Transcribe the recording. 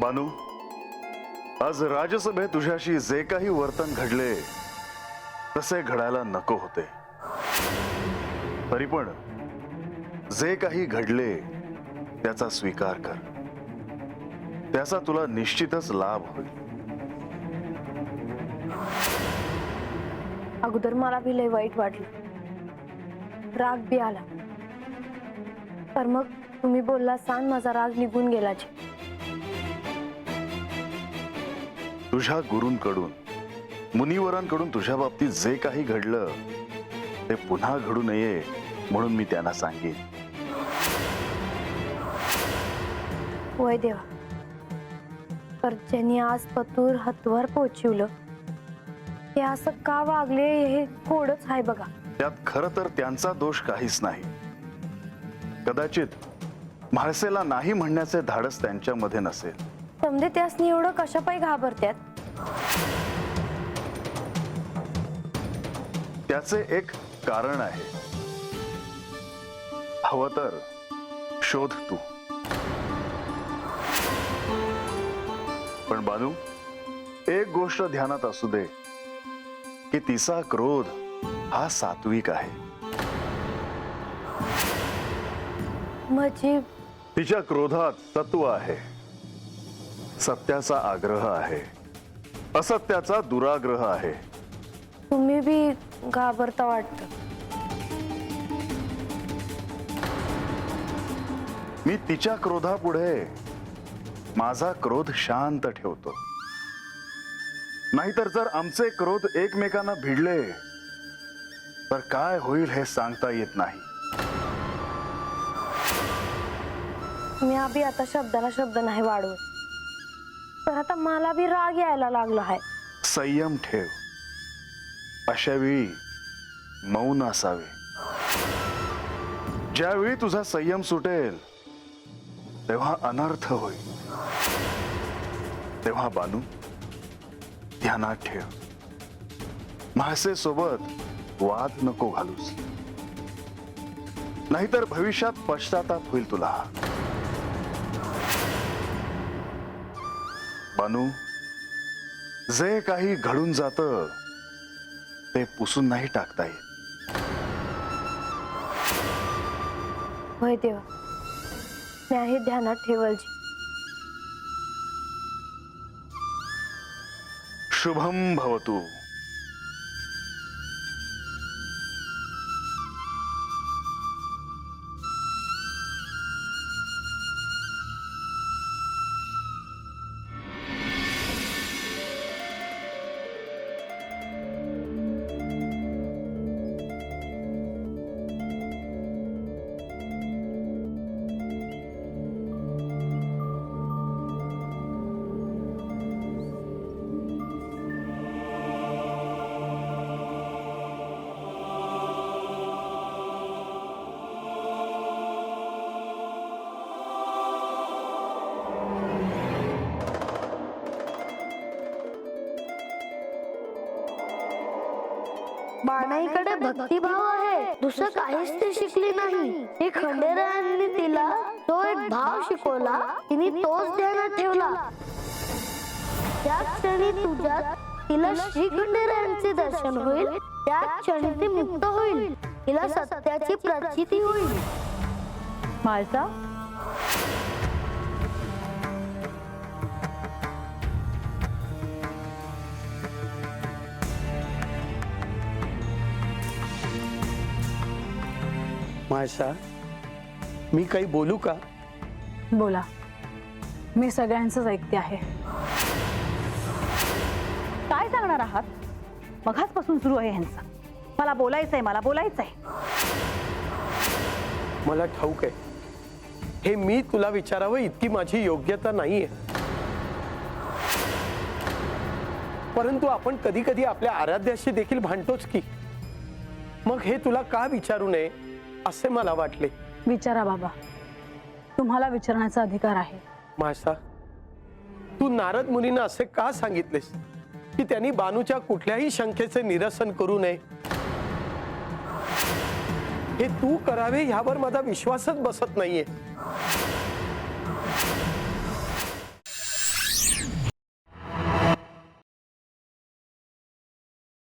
बानू, आज राजसभेत तुझ्याशी जे काही वर्तन घडले तसे घडायला नको होते. तरी पण जे काही घडले त्याचा स्वीकार कर. त्याचा तुला निश्चितच लाभ होईल. अगोदर मला भी लय वाईट वाटलं, राग बी आला. पर मग तुम्ही बोलला सांग माझा राग निघून गेलाची. तुझ्या गुरूंकडून, मुनिवरांकडून तुझ्या बाबतीत जे काही घडलं ते पुन्हा घडू नये म्हणून मी त्यांना सांगेन. होय देवा, पर ज्यांनी आज पतूर हत्वर पोहोचवलं ते असं का वागले हे थोडंच आहे बघा. त्यात खरं तर त्यांचा दोष काहीच नाही. कदाचित म्हाळसेला नाही म्हणण्याचे धाडस त्यांच्यामध्ये नसेल. समजे त्यासनी एवढं कशापायी घाबरत्यात? त्याचे एक कारण आहे. हवं तर शोध तू. पण बानू, एक गोष्ट ध्यानात असू दे की तिचा क्रोध हा सात्विक आहे. म्हणजे तिच्या क्रोधात तत्व आहे. सत्याचा आग्रह आहे, असत्याचा दुराग्रह आहे. तुम्ही बी घाबरता वाटतं. मी तिच्या क्रोधापुढे माझा क्रोध शांत ठेवतो. नाहीतर जर आमचे क्रोध एकमेकांना भिडले तर काय होईल हे सांगता येत नाही. मी अभी आता शब्दाला शब्द नाही वाढवत, तर आता मला बी राग यायला लागला आहे. संयम ठेव. अशा वेळी मौन असावे. ज्यावेळी तुझा संयम सुटेल तेव्हा अनर्थ होईल. तेव्हा बानू, ध्यानात ठेव, म्हाळसे सोबत वाद नको घालूस, नाहीतर भविष्यात पश्चाताप होईल तुला. बानू, जे काही घडून जातं ते पुसून नाही टाकता येत. होय देवा, मी आहे ध्यानात ठेवलची. शुभम भवतु. बाणाईकडे भक्तिभाव आहे, दुसरं काहीच ती शिकली नाही. हे खंडेरायांनी तिला तो एक भाव शिकवला, तिने तोच ध्यानात ठेवला. त्या क्षणी तुझ्यात तिला श्री खंडेरायांचे दर्शन होईल, त्या क्षणी ती मुक्त होईल, तिला सत्याची प्रचिती होईल. म्हाळसा, म्हाळसा, मी काही बोलू का? बोला. मी सगळ्यांचंच ऐकते आहे. काय सांगणार आहात? मघाचपासून सुरू आहे ह्यांचं. मला बोलायचंय, मला बोलायचंय. मला ठाऊक आहे, हे मी तुला विचारावं इतकी माझी योग्यता नाहीये. परंतु आपण कधी कधी आपल्या आराध्याशी देखील भांडतोच की. मग हे तुला का विचारू नये असे मला वाटले. विचारा बाबा, तुम्हाला विचारण्याचा अधिकार आहे. म्हाळसा, तू नारद मुनींना असे का सांगितलेस की त्यांनी बानूच्या कुठल्याही शंकेचे निरसन करू नये? हे तू करावे ह्यावर माझा विश्वासच बसत नाहीये.